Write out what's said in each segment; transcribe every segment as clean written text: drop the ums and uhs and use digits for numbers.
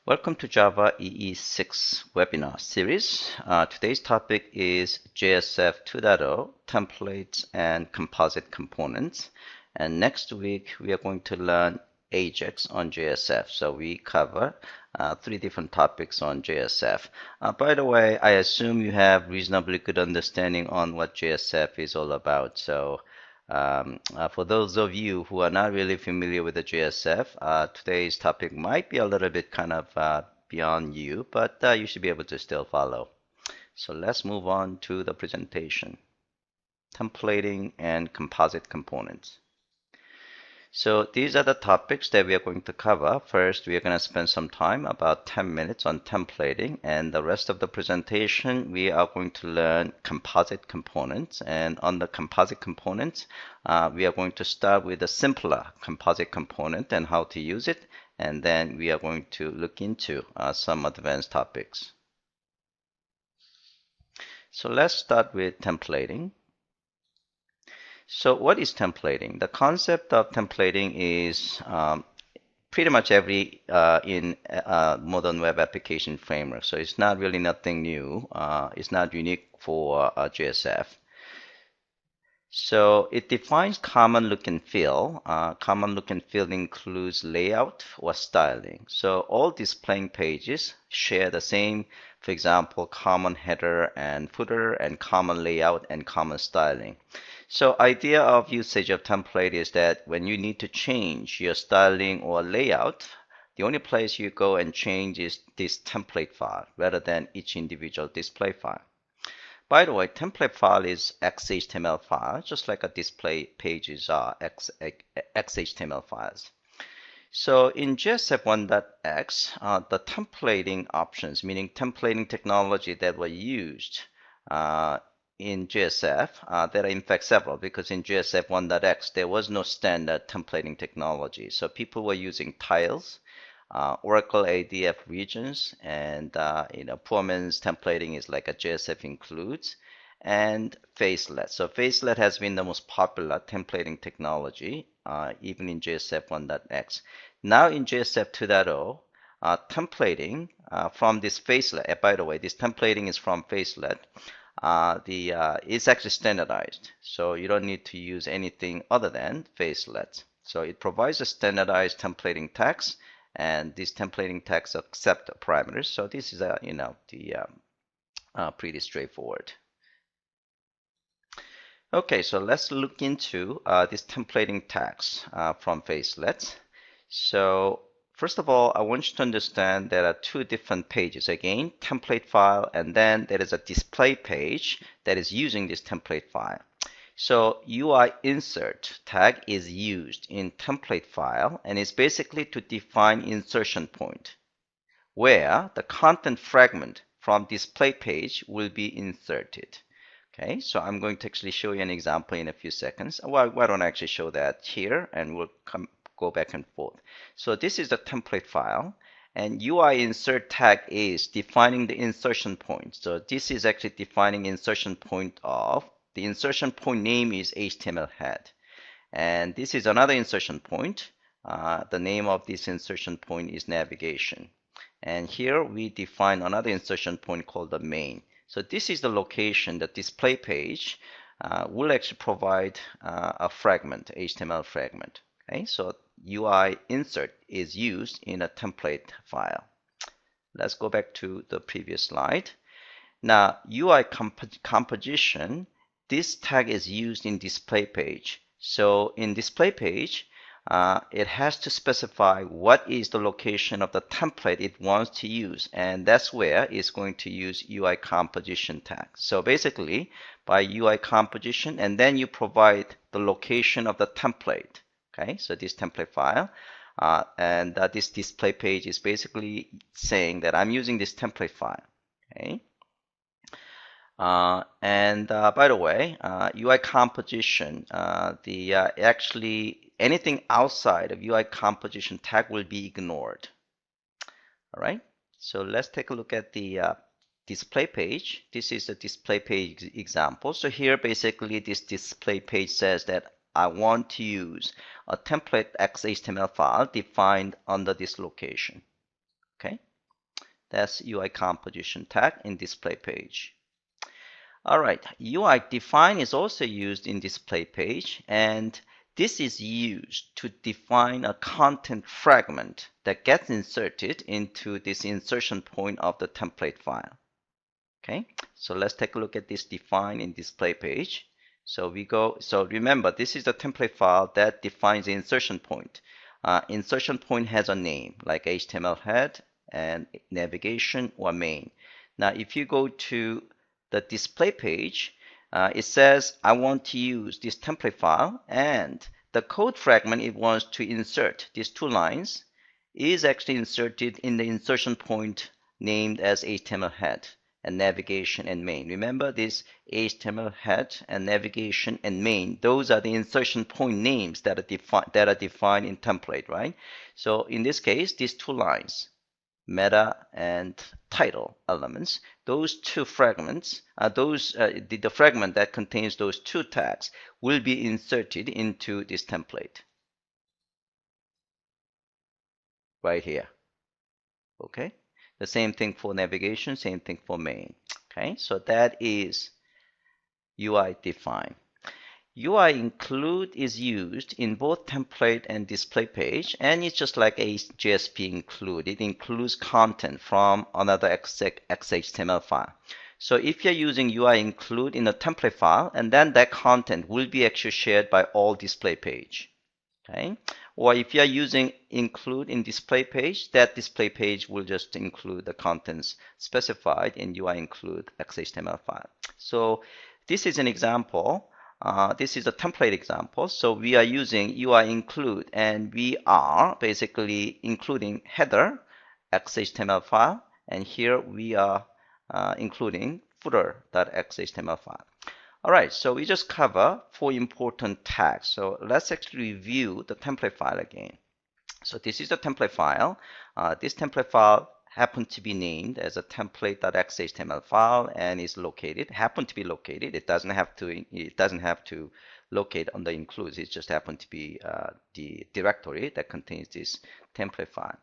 Welcome to Java EE6 webinar series. Today's topic is JSF 2.0 templates and composite components. And next week we are going to learn Ajax on JSF. So we cover three different topics on JSF. By the way, I assume you have reasonably good understanding on what JSF is all about. So for those of you who are not really familiar with the JSF, today's topic might be a little bit kind of beyond you, but you should be able to still follow. So let's move on to the presentation. Templating and composite components. So these are the topics that we are going to cover. First, we are going to spend some time, about 10 minutes, on templating, and the rest of the presentation we are going to learn composite components. And on the composite components, we are going to start with a simpler composite component and how to use it, and then we are going to look into some advanced topics. So let's start with templating. So what is templating? The concept of templating is pretty much every in modern web application framework. So it's not really nothing new. It's not unique for JSF. So it defines common look and feel. Common look and feel includes layout or styling. So all displaying pages share the same, for example, common header and footer and common layout and common styling. So idea of usage of template is that when you need to change your styling or layout, the only place you go and change is this template file rather than each individual display file. By the way, template file is XHTML file, just like a display pages are XHTML files. So in JSF 1.x, the templating options, meaning templating technology that were used in JSF, there are in fact several, because in JSF 1.x there was no standard templating technology. So people were using tiles, Oracle ADF regions, and performance templating is like a JSF includes, and Facelet. So Facelet has been the most popular templating technology, even in JSF 1.x. Now in JSF 2.0, templating from this Facelet, by the way, this templating is from Facelet. It's actually standardized, so you don't need to use anything other than Facelet. So it provides a standardized templating tags, and these templating tags accept parameters. So this is pretty straightforward. Okay, so let's look into these templating tags from Facelet. So first of all, I want you to understand there are two different pages. Again, template file, and then there is a display page that is using this template file. So UI insert tag is used in template file, and it's basically to define insertion point, where the content fragment from display page will be inserted. Okay, so I'm going to actually show you an example in a few seconds. Well, why don't I actually show that here, and we'll go back and forth. So this is the template file, and UI insert tag is defining the insertion point. So this is actually defining insertion point of, the insertion point name is HTML head. And this is another insertion point. The name of this insertion point is navigation. And here we define another insertion point called the main. So this is the location, the display page will actually provide a fragment, HTML fragment. Okay, so UI insert is used in a template file. Let's go back to the previous slide. Now, UI composition, this tag is used in display page. So in display page, it has to specify what is the location of the template it wants to use, and that's where it's going to use UI composition tag. So basically, by UI composition, and then you provide the location of the template. Okay, so this template file, and this display page is basically saying that I'm using this template file. Okay. By the way, UI composition, actually anything outside of UI composition tag will be ignored. All right, so let's take a look at the display page. This is the display page example. So here basically this display page says that I want to use a template XHTML file defined under this location. Okay, That's UI composition tag in display page. All right, UI define is also used in display page, and this is used to define a content fragment that gets inserted into this insertion point of the template file. Okay, so let's take a look at this define in display page. So remember, this is the template file that defines the insertion point. Insertion point has a name like HTML head and navigation or main. Now, if you go to the display page, it says I want to use this template file, and the code fragment it wants to insert, these two lines, is actually inserted in the insertion point named as HTML head and navigation and main. Remember, this HTML head and navigation and main, those are the insertion point names that are defined in template, right? So in this case, these two lines, meta and title elements, those two fragments, the fragment that contains those two tags will be inserted into this template right here. Okay, the same thing for navigation, same thing for main. Okay, so that is UI define. UI include is used in both template and display page, and it's just like a JSP include. It includes content from another XHTML file. So if you're using UI include in a template file, and then that content will be actually shared by all display page. Okay, or if you're using include in display page, that display page will just include the contents specified in UI include XHTML file. So this is an example. This is a template example. So we are using UI include, and we are basically including header XHTML file, and here we are including footer.xhtml file. All right, so we just cover 4 important tags. So let's actually review the template file again. So this is the template file. This template file happened to be named as a template.xhtml file and is located, happened to be located. It doesn't have to locate on the includes. It just happened to be the directory that contains this template file.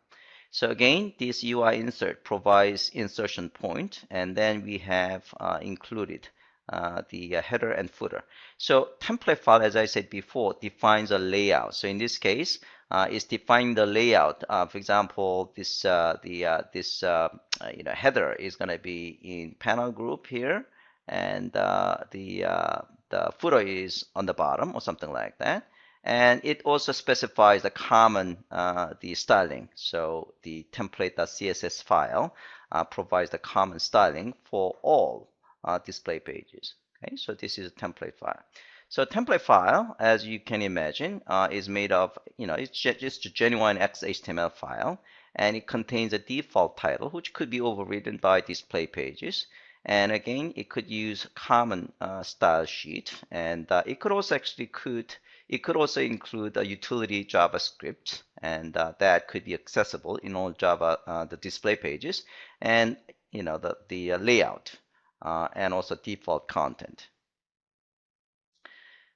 So again, this UI insert provides insertion point, and then we have included the header and footer. So template file, as I said before, defines a layout. So in this case, it's defining the layout. For example, this header is going to be in panel group here, and the footer is on the bottom or something like that. And it also specifies the common the styling. So the template.css file provides the common styling for all display pages. Okay, so this is a template file. So a template file, as you can imagine, is made of, it's just a genuine XHTML file, and it contains a default title, which could be overridden by display pages. And again, it could use common style sheet, and it could also include a utility JavaScript, and that could be accessible in all Java the display pages, and the layout. And also default content.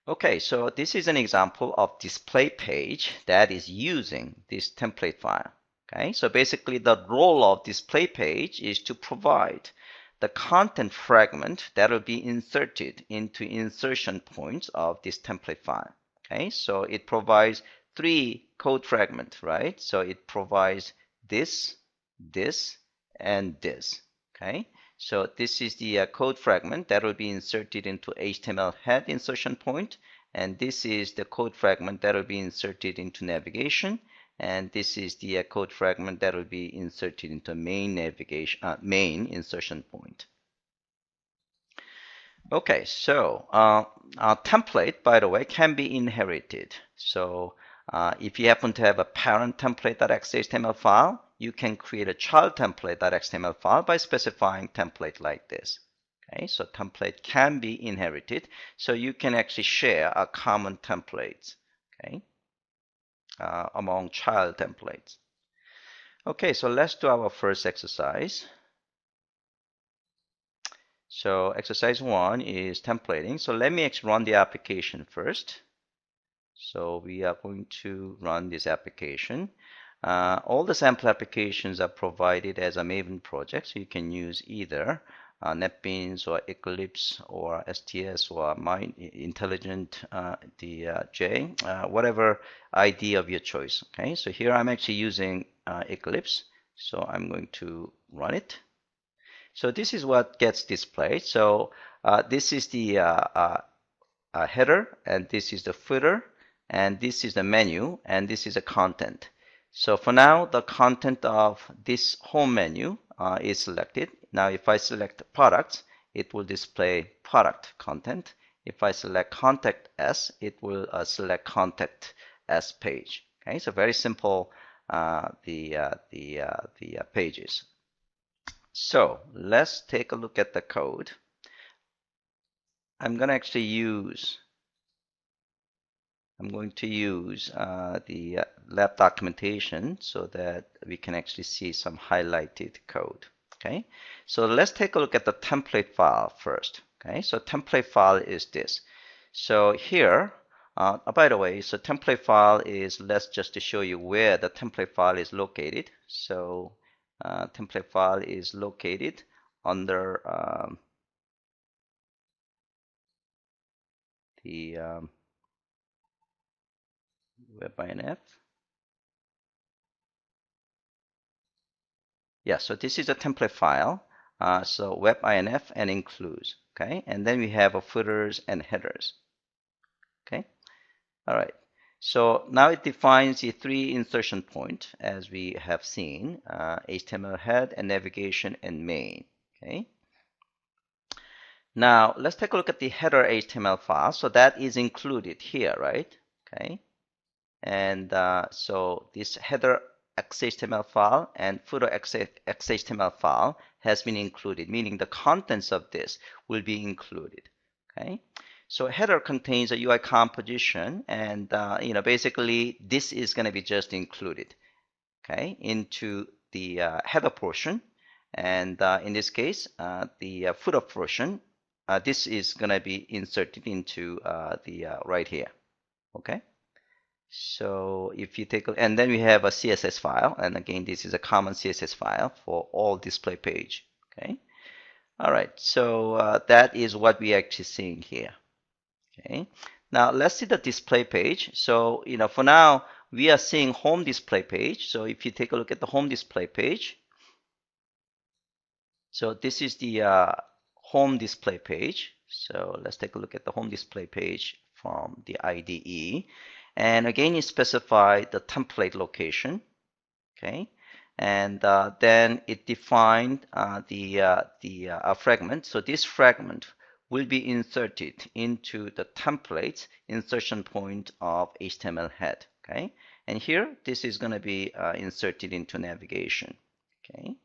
Okay, so this is an example of display page that is using this template file. Okay, so basically the role of display page is to provide the content fragment that will be inserted into insertion points of this template file. Okay, so it provides 3 code fragments, right? So it provides this, and this. Okay. So this is the code fragment that will be inserted into HTML head insertion point, and this is the code fragment that will be inserted into navigation, and this is the code fragment that will be inserted into main main insertion point. Okay, so our template, by the way, can be inherited. So if you happen to have a parent template.xhtml file, you can create a child template.xhtml file by specifying template like this. Okay, so template can be inherited, so you can actually share a common templates, okay, among child templates. Okay, so let's do our first exercise. So exercise 1 is templating. So let me actually run the application first. So we are going to run this application. All the sample applications are provided as a Maven project, so you can use either NetBeans or Eclipse or STS or Mind Intelligent J, whatever ID of your choice. Okay, so here I'm actually using Eclipse, so I'm going to run it. So this is what gets displayed. So this is the header, and this is the footer, and this is the menu, and this is the content. So for now, the content of this home menu is selected. Now, if I select products, it will display product content. If I select contact us, it will select contact us page. Okay, so very simple the pages. So let's take a look at the code. I'm going to actually use the lab documentation so that we can actually see some highlighted code. Okay, so let's take a look at the template file first. Okay, so template file is this. So here, by the way, so template file is, let's just to show you where the template file is located. So template file is located under the WebINF. Yeah, so this is a template file. So WebINF and includes. Okay, and then we have a footers and headers. Okay, all right. So now it defines the 3 insertion point as we have seen, HTML head and navigation and main. Okay. Now let's take a look at the header HTML file. So that is included here, right? Okay. And so this header XHTML file and footer XHTML file has been included, meaning the contents of this will be included. Okay, so header contains a UI composition, and basically this is going to be just included, okay, into the header portion, and in this case, the footer portion, this is going to be inserted into the right here. Okay. So if you take a, and then we have a CSS file, and again this is a common CSS file for all display page. Okay, all right, so that is what we are actually seeing here. Okay, now let's see the display page. So for now we are seeing home display page. So if you take a look at the home display page, so this is the home display page. So let's take a look at the home display page from the IDE. And again, you specify the template location, okay? And then it defined the fragment. So this fragment will be inserted into the template insertion point of HTML head, okay? And here, this is going to be inserted into navigation, okay?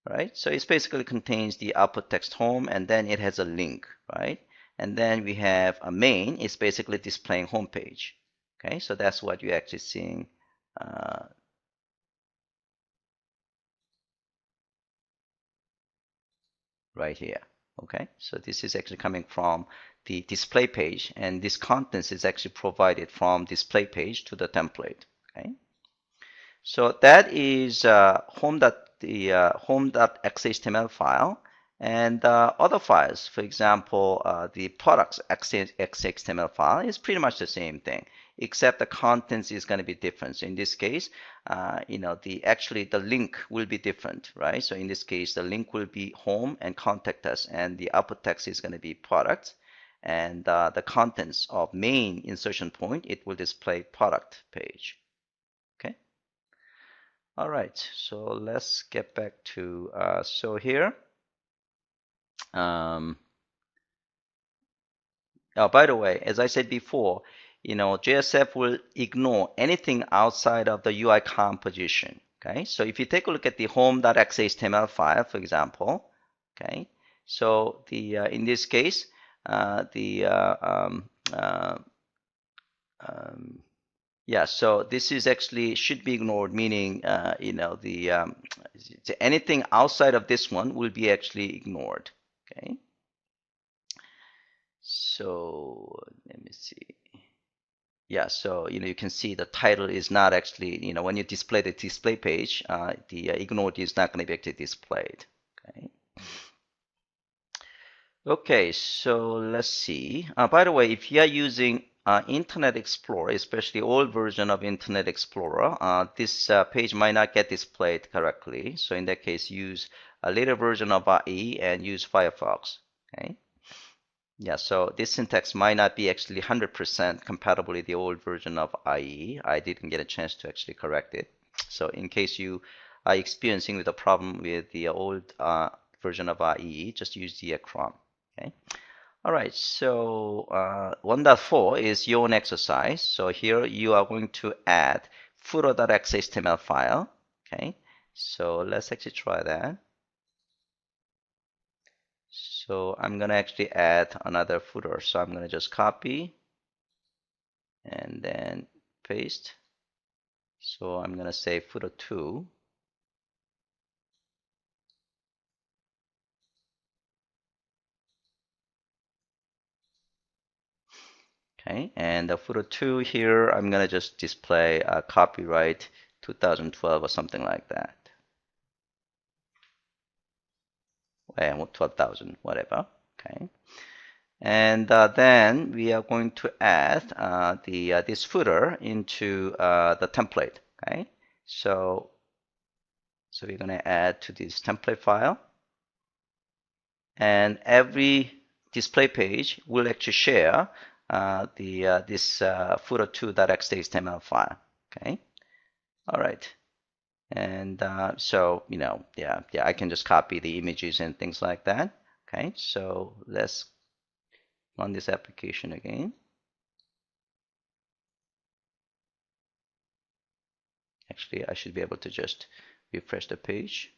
Right? So it basically contains the output text home, and then it has a link, right? And then we have a main. It's basically displaying home page. Okay, so that's what you're actually seeing right here. Okay, so this is actually coming from the display page, and this contents is actually provided from display page to the template. Okay, so that is home.xhtml file. And other files, for example, the products XHTML file is pretty much the same thing, except the contents is going to be different. So in this case, the link will be different, right? So in this case, the link will be home and contact us, and the output text is going to be product, and the contents of main insertion point, it will display product page. Okay. All right. So let's get back to so here. Oh, by the way, as I said before, JSF will ignore anything outside of the UI composition. Okay, so if you take a look at the home.xhtml file, for example, okay, so the in this case, yeah, so this is actually should be ignored, meaning anything outside of this one will be actually ignored. Okay. So let me see. Yeah, so you can see the title is not actually, when you display the display page, the ignored is not going to be actually displayed. Okay. Okay, so let's see. By the way, if you are using Internet Explorer, especially old version of Internet Explorer, this page might not get displayed correctly. So in that case, use a later version of IE and use Firefox. Okay. Yeah, so this syntax might not be actually 100% compatible with the old version of IE. I didn't get a chance to actually correct it. So in case you are experiencing with a problem with the old version of IE, just use the Chrome. Okay. All right, so 1.4 is your own exercise. So here you are going to add footer.xhtml file. Okay, so let's actually try that. So I'm going to actually add another footer. So I'm going to just copy and then paste. So I'm going to say footer 2. Okay, and the footer 2 here, I'm going to just display copyright 2012 or something like that. Well, 12,000, whatever. Okay. And then we are going to add this footer into the template. Okay, so we're going to add to this template file, and every display page will actually share this footer2.xhtml file. Okay, all right, and so yeah, I can just copy the images and things like that. Okay, so let's run this application again. Actually, I should be able to just refresh the page.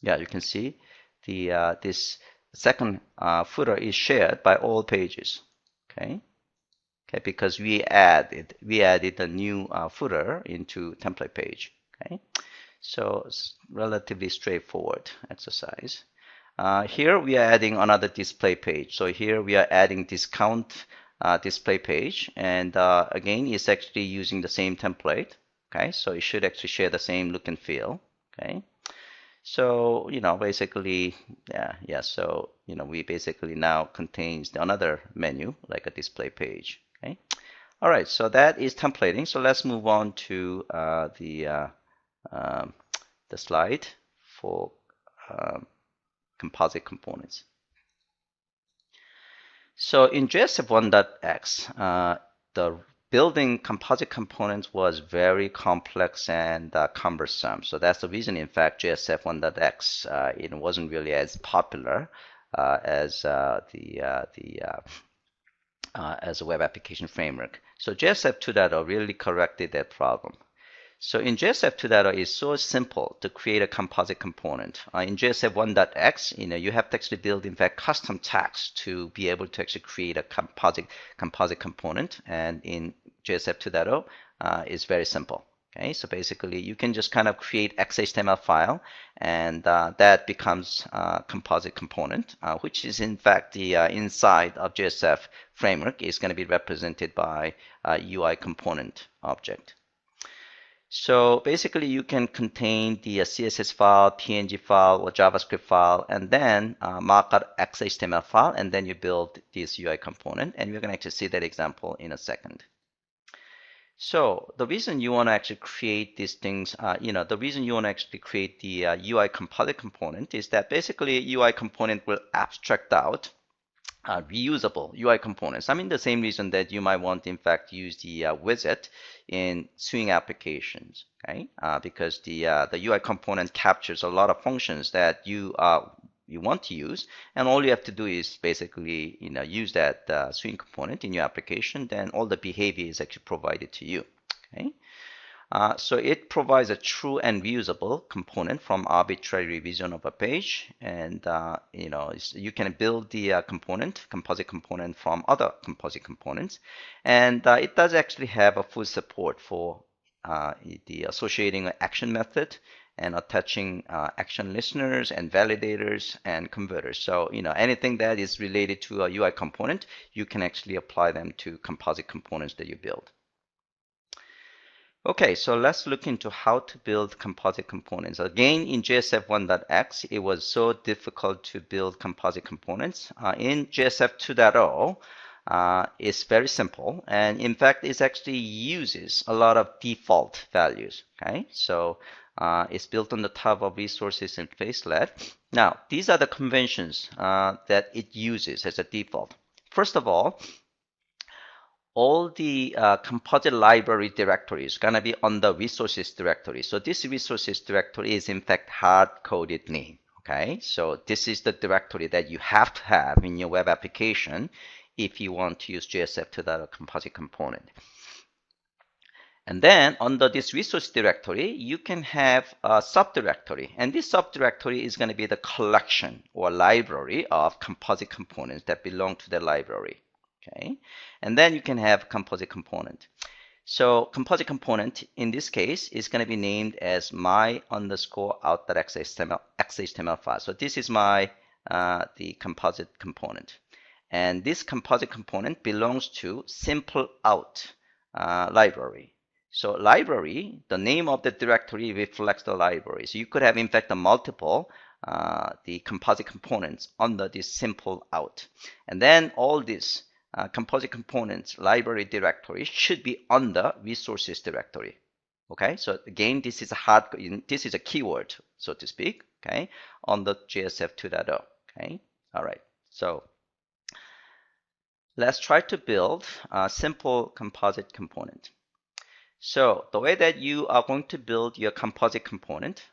Yeah, you can see the this second footer is shared by all pages. Okay, because we added a new footer into template page. Okay, so it's relatively straightforward exercise. Here we are adding another display page. So here we are adding discount display page, and again, it's actually using the same template. Okay, so it should actually share the same look and feel. Okay, so basically, yeah. So we basically now contains another menu like a display page. Okay, all right. So that is templating. So let's move on to the slide for composite components. So in JSF 1.x, the building composite components was very complex and cumbersome. So that's the reason, in fact, JSF 1.x it wasn't really as popular as as a web application framework. So JSF 2.0 really corrected that problem. So in JSF 2.0, it's so simple to create a composite component. In JSF 1.x, you have to actually build, in fact, custom tags to be able to actually create a composite component. And in JSF 2.0, it's very simple. Okay, so basically, you can just kind of create XHTML file, and that becomes a composite component, which is in fact the inside of JSF framework is going to be represented by a UI component object. So basically, you can contain the CSS file, PNG file, or JavaScript file, and then mark out XHTML file, and then you build this UI component. And we're going to actually see that example in a second. So the reason you want to actually create these things, the reason you want to actually create the UI composite component is that basically UI component will abstract out reusable UI components. I mean, the same reason that you might want, in fact, use the widget in Swing applications, okay? Because the UI component captures a lot of functions that you want to use, and all you have to do is basically use that Swing component in your application. Then all the behavior is actually provided to you. Okay. So it provides a true and reusable component from arbitrary revision of a page, and you can build the composite component from other composite components, and it does actually have a full support for the associating action method and attaching action listeners and validators and converters. So, anything that is related to a UI component, you can actually apply them to composite components that you build. Okay, so let's look into how to build composite components. Again, in JSF 1.x, it was so difficult to build composite components. In JSF 2.0, it's very simple, and in fact, it actually uses a lot of default values. Okay, so it's built on the top of resources in Facelet. Now, these are the conventions that it uses as a default. First of all the composite library directory is going to be on the resources directory. So this resources directory is in fact hard-coded name. Okay, so this is the directory that you have to have in your web application if you want to use JSF to that composite component. And then under this resource directory, you can have a subdirectory. And this subdirectory is going to be the collection or library of composite components that belong to the library. Okay, and then you can have composite component. So composite component in this case is going to be named as my_out.xhtml file. So this is my the composite component, and this composite component belongs to simple out library. So library, the name of the directory reflects the library. So you could have in fact a multiple the composite components under this simple out, and then all this composite components library directory should be on the resources directory. Okay, so again, this is a keyword, so to speak. Okay, on the JSF 2.0. Okay, all right. So let's try to build a simple composite component. So the way that you are going to build your composite component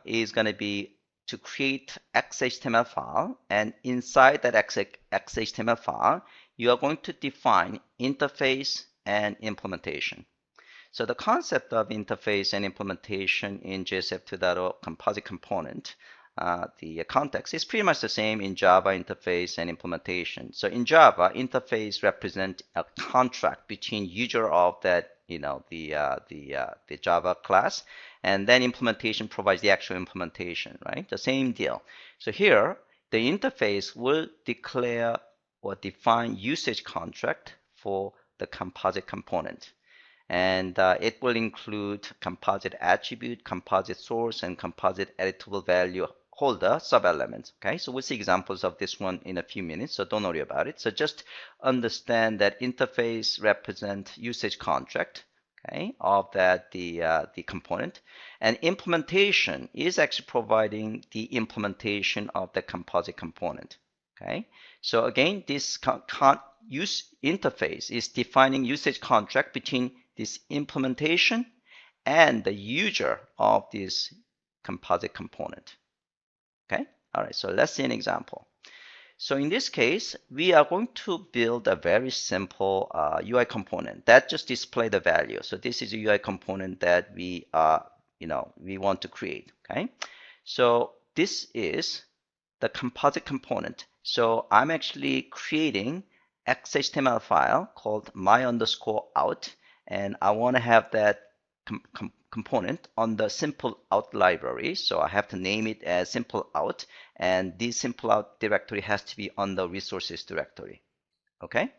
is going to be to create XHTML file, and inside that XHTML file, you are going to define interface and implementation. So the concept of interface and implementation in JSF 2.0 composite component, the context is pretty much the same in Java interface and implementation. So in Java, interface represents a contract between user of that, the Java class, and then implementation provides the actual implementation, right? The same deal. So here, the interface will declare or define usage contract for the composite component. And it will include composite attribute, composite source, and composite editable value holder sub-elements. Okay, so we'll see examples of this one in a few minutes, so don't worry about it. So just understand that interface represents usage contract, okay, of that the component, and implementation is actually providing the implementation of the composite component. Okay, so again, this interface is defining usage contract between this implementation and the user of this composite component. Okay, all right, so let's see an example. So in this case, we are going to build a very simple UI component that just display the value. So this is a UI component that we want to create. Okay, so this is the composite component. So I'm actually creating XHTML file called my_out, and I want to have that component on the simple out library. So I have to name it as simple out, and this simple out directory has to be on the resources directory. Okay,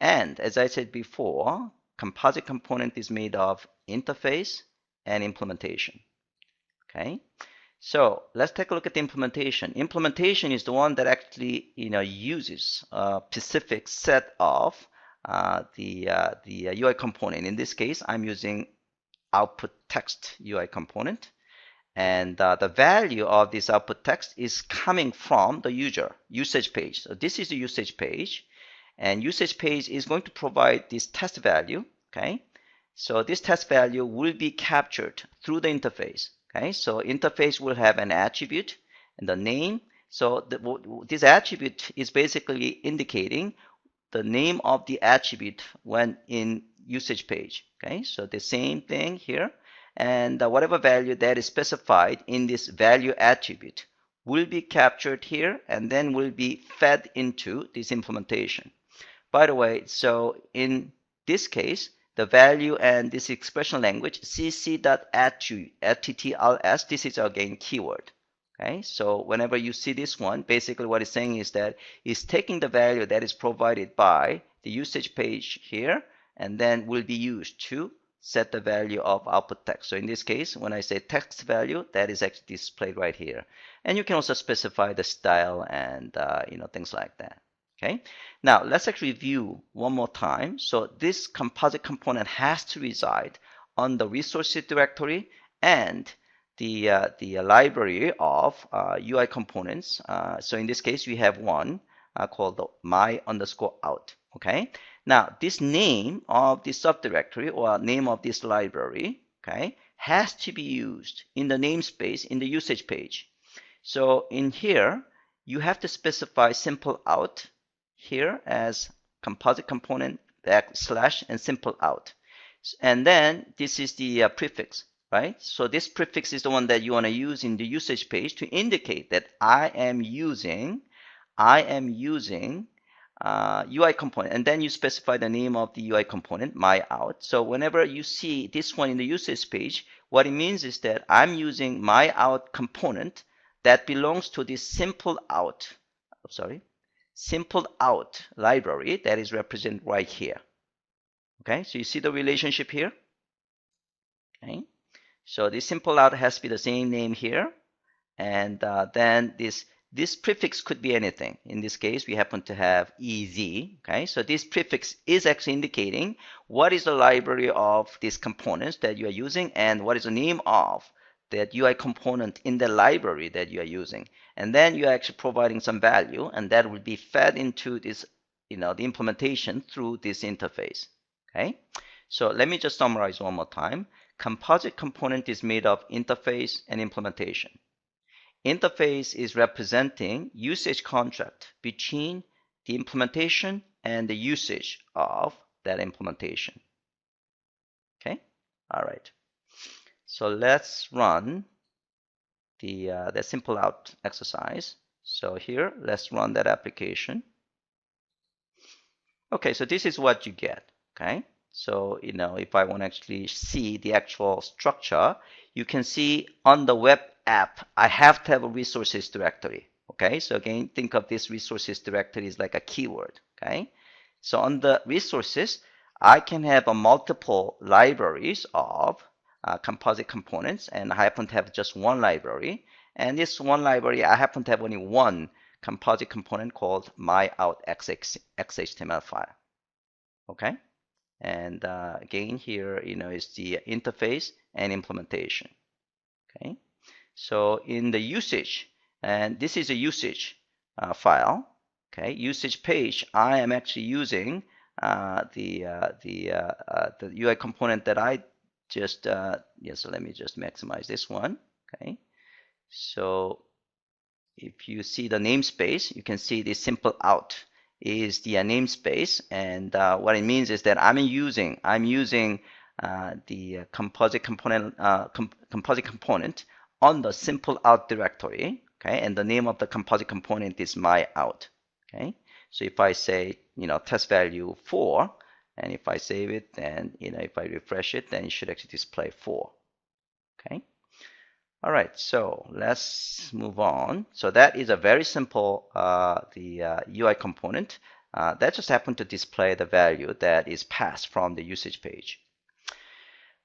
and as I said before, composite component is made of interface and implementation. Okay, so let's take a look at the implementation. Implementation is the one that actually uses a specific set of the UI component. In this case, I'm using output text UI component, and the value of this output text is coming from the usage page. So this is the usage page, and usage page is going to provide this test value. Okay, so this test value will be captured through the interface. Okay, so interface will have an attribute and the name. So this attribute is basically indicating the name of the attribute when in usage page. Okay, so the same thing here, and whatever value that is specified in this value attribute will be captured here and then will be fed into this implementation. By the way, so in this case, the value and this expression language cc.attls, this is again keyword. Okay, so whenever you see this one, basically what it's saying is that it's taking the value that is provided by the usage page here, and then will be used to set the value of output text. So in this case, when I say text value, that is actually displayed right here. And you can also specify the style and things like that. Okay, now let's actually review one more time. So this composite component has to reside on the resources directory and the library of UI components. So in this case, we have one called the my_out. Okay. Now this name of the subdirectory or name of this library, okay, has to be used in the namespace in the usage page. So in here, you have to specify simple out here as composite component / and simple out. And then this is the prefix. Right? So this prefix is the one that you want to use in the usage page to indicate that I am using UI component, and then you specify the name of the UI component, my out. So whenever you see this one in the usage page, what it means is that I'm using my out component that belongs to this simple out library that is represented right here. Okay, so you see the relationship here. Okay. So this simple out has to be the same name here, and then this prefix could be anything. In this case, we happen to have EZ. Okay, so this prefix is actually indicating what is the library of these components that you are using, and what is the name of that UI component in the library that you are using. And then you are actually providing some value, and that will be fed into this, the implementation through this interface. Okay, so let me just summarize one more time. Composite component is made of interface and implementation. Interface is representing usage contract between the implementation and the usage of that implementation. Okay, all right. So let's run the simple out exercise. So here, let's run that application. Okay, so this is what you get. Okay. So, if I want to actually see the actual structure, you can see on the web app, I have to have a resources directory. Okay. So again, think of this resources directory as like a keyword. Okay. So on the resources, I can have a multiple libraries of composite components, and I happen to have just one library. And this one library, I happen to have only one composite component called my_out_xhtml file. Okay. And again, here, is the interface and implementation. Okay, so in the usage, and this is a usage file. Okay, usage page. I am actually using the UI component that I just So let me just maximize this one. Okay, so if you see the namespace, you can see this simple out is the namespace, and what it means is that I'm using the composite component on the simple out directory. Okay, and the name of the composite component is my out. Okay, so if I say test value 4, and if I save it, then if I refresh it, then it should actually display 4. Okay. All right, so let's move on. So that is a very simple UI component that just happened to display the value that is passed from the usage page.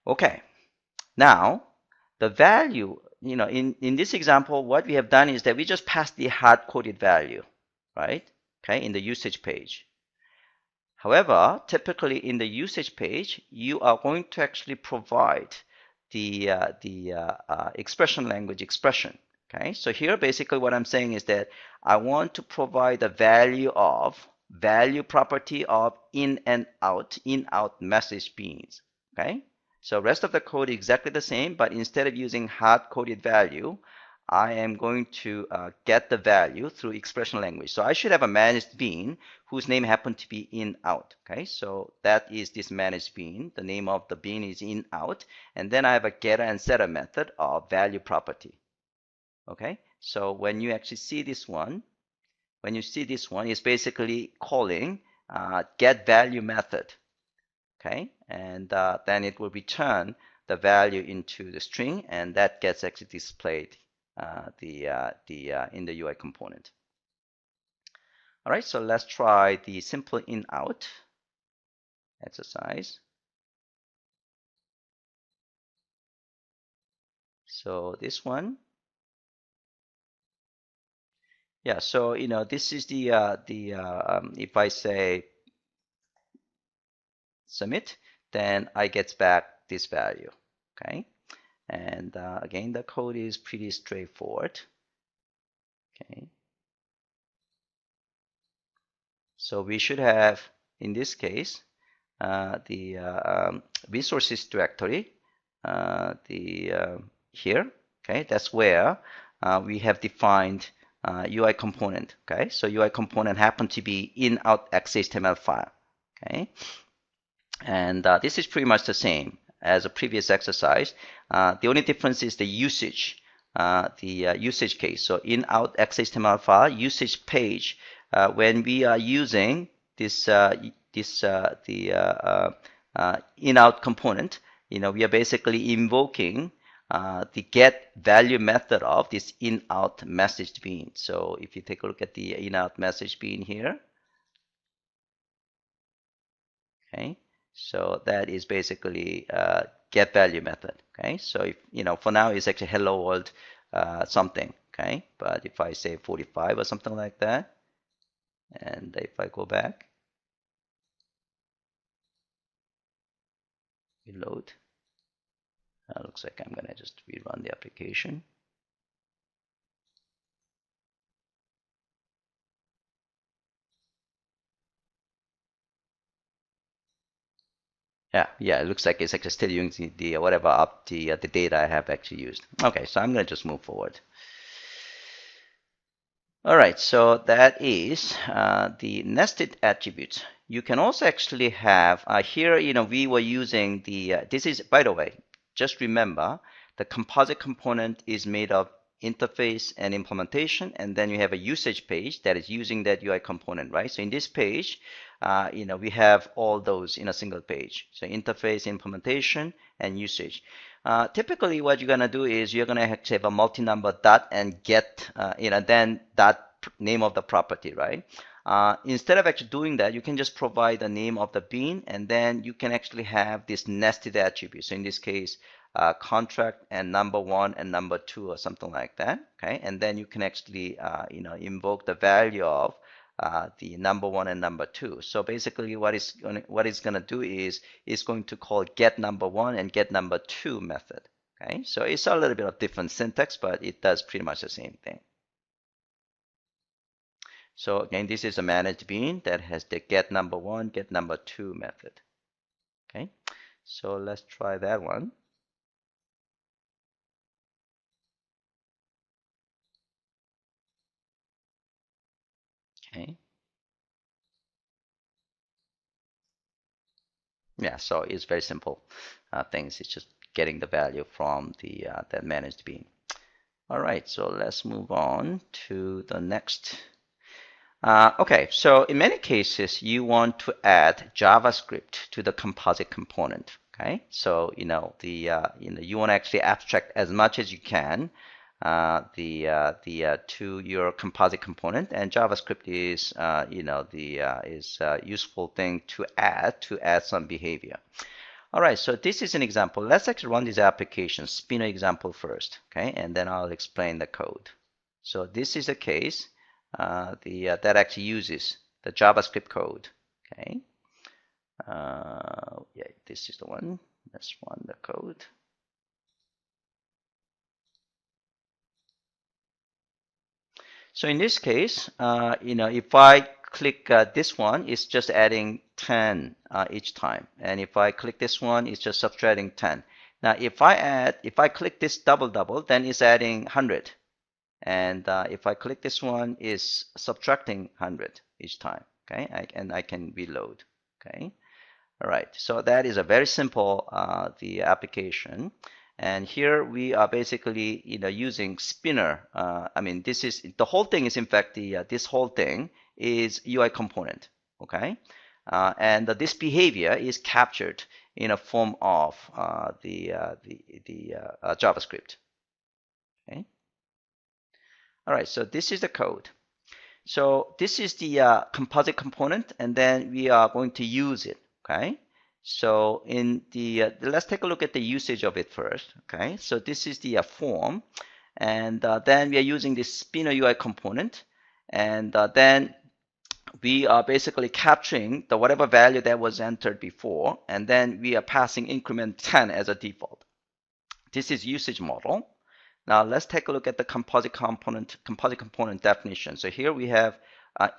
Okay, now the value, in this example, what we have done is that we just passed the hard-coded value, right? Okay, in the usage page. However, typically in the usage page, you are going to actually provide the expression language expression. Okay, so here basically what I'm saying is that I want to provide the value property of in out message beans. Okay, so rest of the code is exactly the same, but instead of using hard-coded value, I am going to get the value through expression language. So I should have a managed bean whose name happened to be in out. Okay, so that is this managed bean. The name of the bean is in out, and then I have a getter and setter method of value property. Okay, so when you actually see this one, it's basically calling get value method. okay? And then it will return the value into the string, and that gets actually displayed in the UI component. All right, so let's try the simple in-out exercise. So this one, yeah. So this is if I say submit, then I get back this value, okay? And again, the code is pretty straightforward, okay? So we should have, in this case, the resources directory, here, okay? That's where we have defined UI component, okay? So UI component happen to be in-out XHTML file, okay? And this is pretty much the same as a previous exercise. The only difference is the usage, usage case. So in-out XHTML file usage page, when we are using this in-out component, we are basically invoking the get value method of this in-out message bean. So if you take a look at the in-out message bean here, okay, so that is basically get value method. Okay, so if for now it's actually hello world something. Okay, but if I say 45 or something like that, and if I go back, reload, looks like I'm gonna just rerun the application. Yeah, it looks like it's actually still using the whatever up the data I have actually used. Okay, so I'm gonna just move forward. All right, so that is the nested attributes. You can also actually have here, we were using the, this is, by the way, just remember the composite component is made of interface and implementation, and then you have a usage page that is using that UI component, right? So in this page, we have all those in a single page. So interface, implementation, and usage. Typically, what you're gonna do is you're gonna have a multi-number dot and get, then dot name of the property, right? Instead of actually doing that, you can just provide the name of the bean, and then you can actually have this nested attribute. So in this case, contract and number 1 and number 2 or something like that, okay? And then you can actually, invoke the value of the number 1 and number 2. So basically what it's going to do is it's going to call get number 1 and get number 2 method. Okay, so it's a little bit of different syntax, but it does pretty much the same thing. So again, this is a managed bean that has the get number 1, get number 2 method. Okay, so let's try that one. Okay. Yeah, so it's very simple things. It's just getting the value from the that managed bean. All right, so let's move on to the next. Okay, so in many cases, you want to add JavaScript to the composite component. Okay, so you want to actually abstract as much as you can to your composite component, and JavaScript is useful thing to add some behavior. All right, so this is an example. Let's actually run this application, spinner example first, okay, and then I'll explain the code. So this is a case that actually uses the JavaScript code, okay. Yeah, this is the one. Let's run the code. So in this case, if I click this one, it's just adding 10 each time. And if I click this one, it's just subtracting 10. Now, if I click this double, then it's adding 100. And if I click this one, it's subtracting 100 each time. Okay, and I can reload. Okay, all right. So that is a very simple the application. And here we are basically, using spinner. I mean, this is the whole thing is in fact this whole thing is UI component. Okay, and this behavior is captured in a form of the JavaScript. Okay. All right, so this is the code. So this is the composite component, and then we are going to use it. Okay. So in the let's take a look at the usage of it first. Okay. So this is the form, and then we are using this spinner UI component, and then we are basically capturing the whatever value that was entered before, and then we are passing increment 10 as a default. This is usage model. Now let's take a look at the composite component definition. So here we have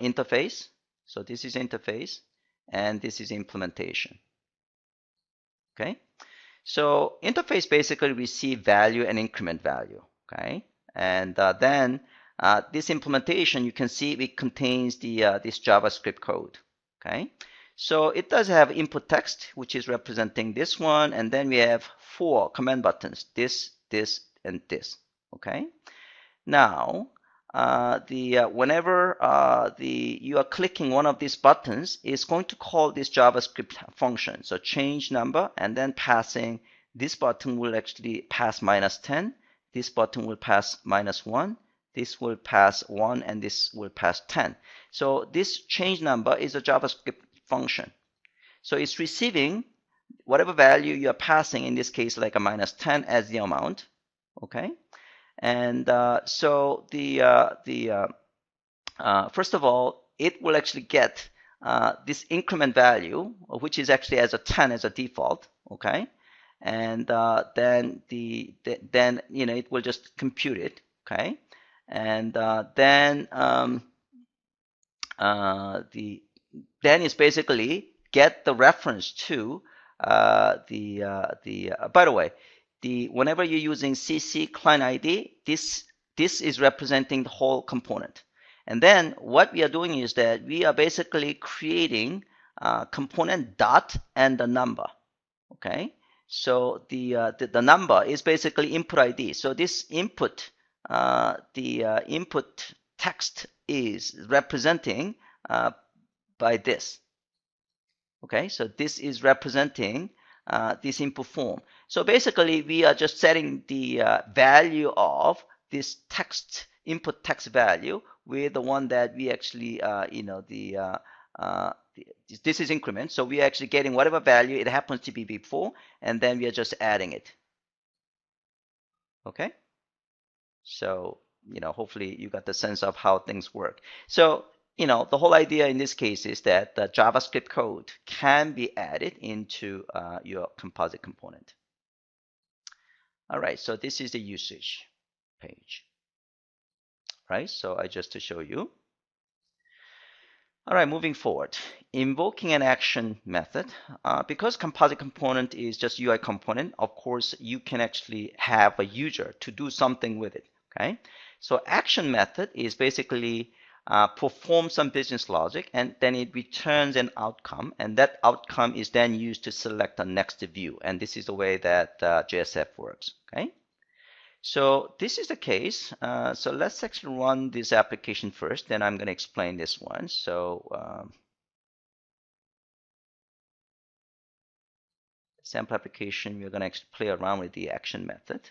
interface. So this is interface, and this is implementation. Okay. So interface basically receive value and increment value. Okay. And then this implementation, you can see it contains the this JavaScript code. Okay. So it does have input text, which is representing this one, and then we have 4 command buttons: this, and this. Okay. Now, whenever you are clicking one of these buttons, it's going to call this JavaScript function. So change number, and then passing this button will actually pass -10. This button will pass -1. This will pass 1, and this will pass 10. So this change number is a JavaScript function. So it's receiving whatever value you are passing, in this case like a -10 as the amount. Okay. And so first of all, it will actually get this increment value, which is actually as a 10 as a default. Okay. And then then it will just compute it. Okay. And then it's basically get the reference to by the way, whenever you're using CC client ID, this is representing the whole component. And then what we are doing is that we are basically creating component dot and the number. Okay. So the number is basically input ID. So this input, input text is representing by this. Okay, so this is representing this input form. So basically, we are just setting the value of this text, input text value, with the one that we actually, this is increment. So we are actually getting whatever value it happens to be before, and then we are just adding it. Okay. So, hopefully you got the sense of how things work. So, the whole idea in this case is that the JavaScript code can be added into your composite component. All right, so this is the usage page. Right, so just to show you. All right, moving forward. Invoking an action method. Because composite component is just UI component, of course, you can actually have a user to do something with it. Okay, so action method is basically perform some business logic, and then it returns an outcome, and that outcome is then used to select the next view. And this is the way that JSF works. Okay, so this is the case. So let's actually run this application first, then I'm going to explain this one. So sample application, we're going to actually play around with the action method.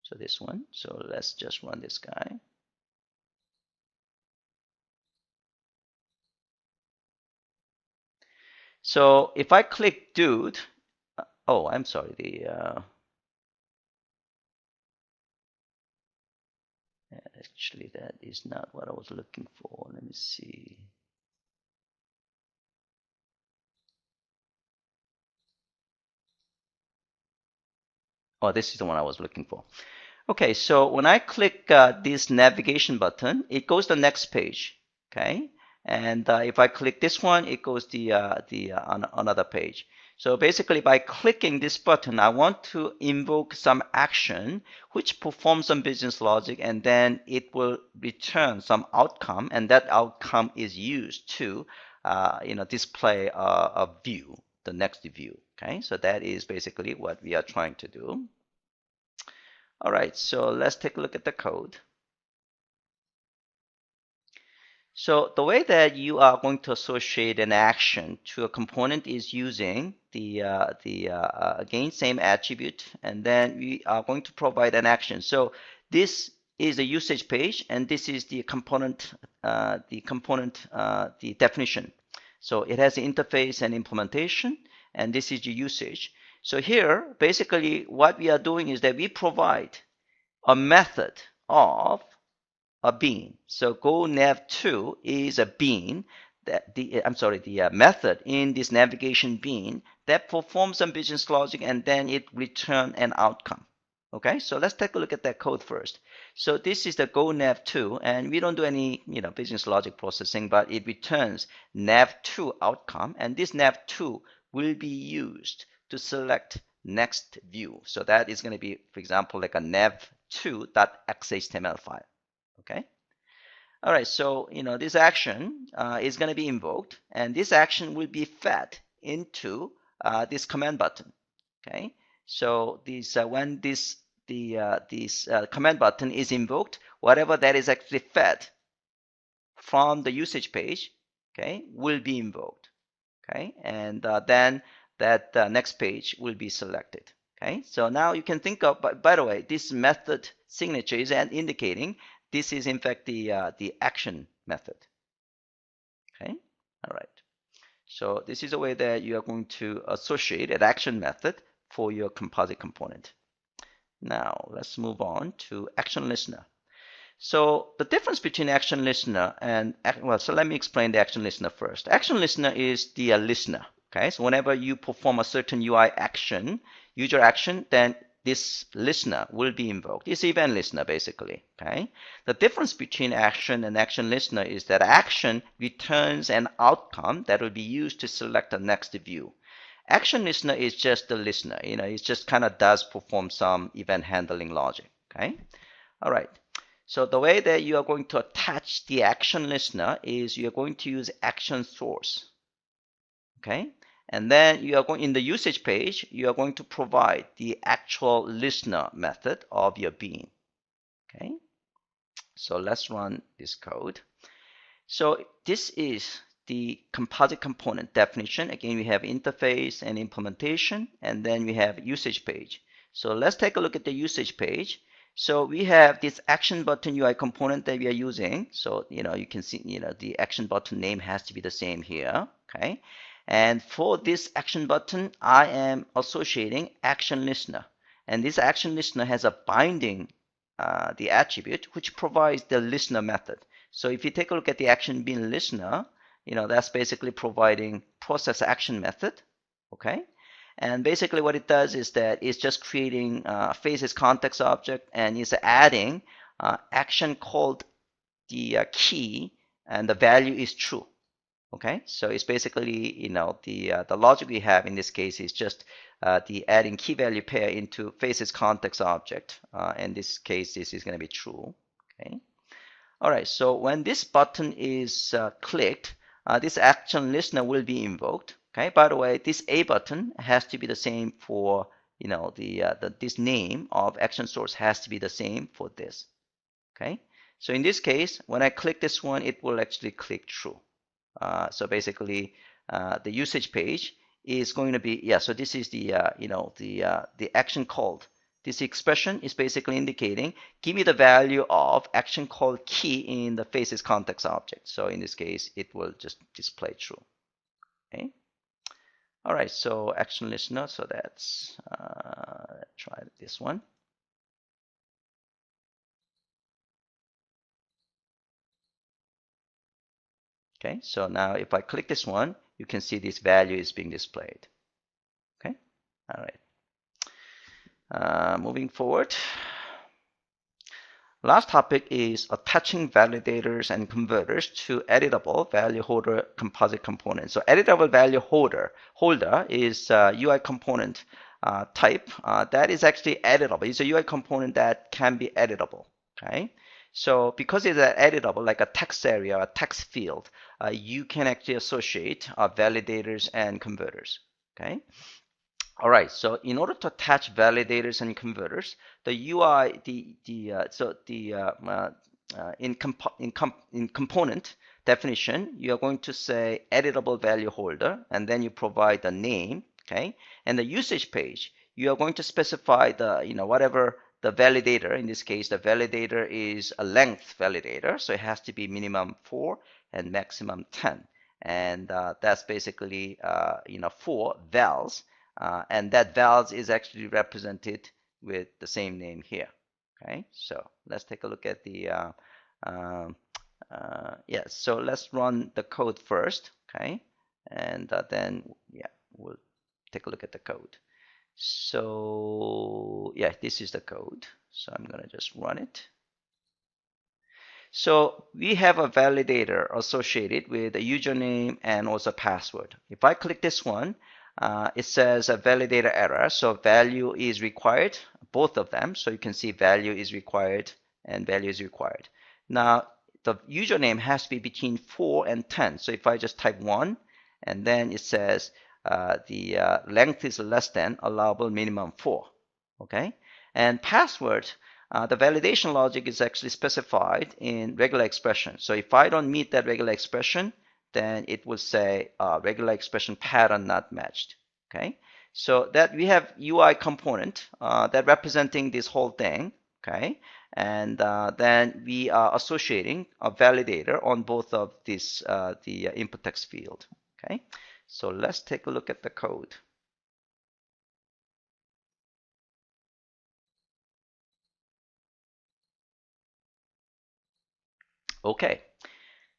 So this one. So let's just run this guy. So if I click dude, oh, I'm sorry, actually that is not what I was looking for. Let me see. Oh, this is the one I was looking for. Okay, so when I click this navigation button, it goes to the next page. Okay, and if I click this one, it goes on another page. So basically, by clicking this button, I want to invoke some action which performs some business logic, and then it will return some outcome, and that outcome is used to display a view, the next view. Okay, so that is basically what we are trying to do. All right, so let's take a look at the code. So the way that you are going to associate an action to a component is using again, same attribute, and then we are going to provide an action. So this is a usage page, and this is the component, the definition. So it has the interface and implementation, and this is the usage. So here, basically, what we are doing is that we provide a method of a bean. So GoNav2 is a bean that the method in this navigation bean that performs some business logic and then it return an outcome. Okay, so let's take a look at that code first. So this is the GoNav2, and we don't do any business logic processing, but it returns nav2 outcome, and this nav2 will be used to select next view. So that is going to be, for example, like a nav2.xhtml5. Okay. All right. So, this action is going to be invoked, and this action will be fed into this command button. Okay. So when this command button is invoked, whatever that is actually fed from the usage page, okay, will be invoked. Okay. And then that next page will be selected. Okay. So now you can think of, by the way, this method signature is indicating this is in fact the action method. Okay, all right. So this is a way that you are going to associate an action method for your composite component. Now let's move on to action listener. So the difference between action listener and, well, so let me explain the action listener first. Action listener is the listener. Okay, so whenever you perform a certain UI action, user action, then this listener will be invoked. It's event listener basically. Okay. The difference between action and action listener is that action returns an outcome that will be used to select the next view. Action listener is just the listener. It just kind of does perform some event handling logic. Okay. All right. So the way that you are going to attach the action listener is you are going to use action source. Okay. And then you are going in the usage page, you are going to provide the actual listener method of your bean. Okay. So let's run this code. So this is the composite component definition. Again, we have interface and implementation, and then we have usage page. So let's take a look at the usage page. So we have this action button UI component that we are using. So, you can see, the action button name has to be the same here. Okay. And for this action button, I am associating action listener. And this action listener has a binding, the attribute, which provides the listener method. So if you take a look at the action bean listener, that's basically providing process action method. Okay. And basically what it does is that it's just creating faces context object, and it's adding action called the key, and the value is true. Okay, so it's basically, the logic we have in this case is just the adding key value pair into faces context object. In this case, this is going to be true. Okay. All right. So when this button is clicked, this action listener will be invoked. Okay. By the way, this A button has to be the same for, this name of action source has to be the same for this. Okay. So in this case, when I click this one, it will actually click true. So basically, the usage page is going to be, so this is the action called. This expression is basically indicating, give me the value of action called key in the faces context object. So in this case, it will just display true. Okay. All right. So action listener. So that's try this one. Okay, so now if I click this one, you can see this value is being displayed. Okay, all right. Moving forward. Last topic is attaching validators and converters to editable value holder composite components. So editable value holder is UI component type that is actually editable. It's a UI component that can be editable. Okay. So because it's editable, like a text area, a text field, you can actually associate validators and converters. Okay. All right. So in order to attach validators and converters, the UI, in component, definition, you are going to say editable value holder, and then you provide the name, okay? And the usage page, you are going to specify the, whatever the validator. In this case, the validator is a length validator, so it has to be minimum 4 and maximum 10. And that's basically, 4 vals, and that vals is actually represented with the same name here. Okay, so let's take a look at the yes, so let's run the code first. Okay, and then we'll take a look at the code. So yeah, this is the code, so I'm gonna just run it. So we have a validator associated with a username and also password. If I click this one, it says a validator error, so value is required, both of them. So you can see value is required and value is required. Now the username has to be between 4 and 10. So if I just type 1, and then it says the length is less than allowable minimum 4. Okay, and password, the validation logic is actually specified in regular expression. So if I don't meet that regular expression, then it will say regular expression pattern not matched. Okay, so that we have UI component that representing this whole thing. Okay, and then we are associating a validator on both of this the input text field. Okay, so let's take a look at the code. Okay,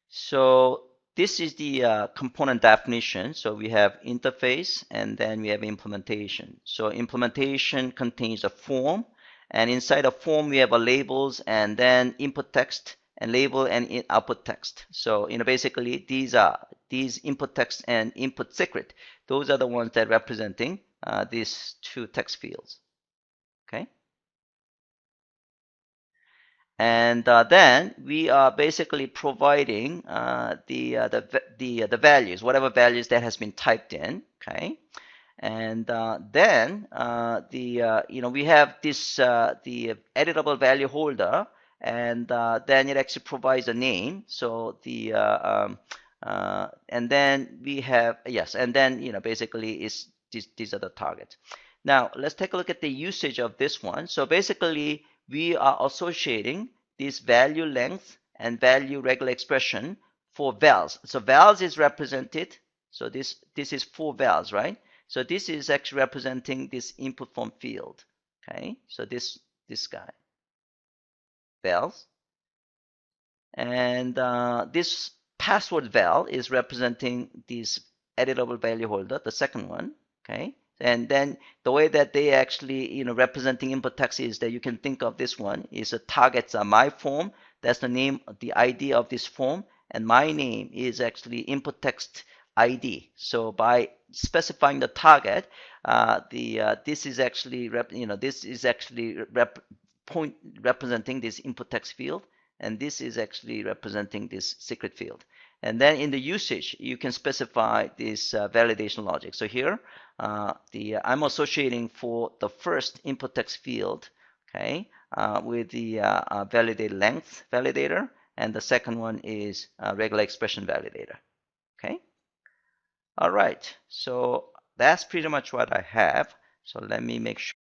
so this is the component definition. So we have interface and then we have implementation. So implementation contains a form, and inside a form we have a labels and then input text and label and output text. So basically these input text and input secret. Those are the ones that representing these two text fields. Okay. And then we are basically providing the values, whatever values that has been typed in. Okay, and then we have this the editable value holder, and then it actually provides a name. So the and then we have and then basically is these are the targets. Now let's take a look at the usage of this one. So basically we are associating this value length and value regular expression for vals. So vals is represented. So this is 4 vals, right? So this is actually representing this input form field. Okay, so this guy, vals, and this password val is representing this editable value holder, the second one. Okay, and then the way that they actually representing input text is that you can think of this one is the targets are my form. That's the name, the ID of this form, and my name is actually input text ID. So by specifying the target, this is actually representing this input text field, and this is actually representing this secret field. And then in the usage, you can specify this validation logic. So here, I'm associating for the first input text field, okay, with the validate length validator, and the second one is regular expression validator. Okay. All right. So that's pretty much what I have. So let me make sure.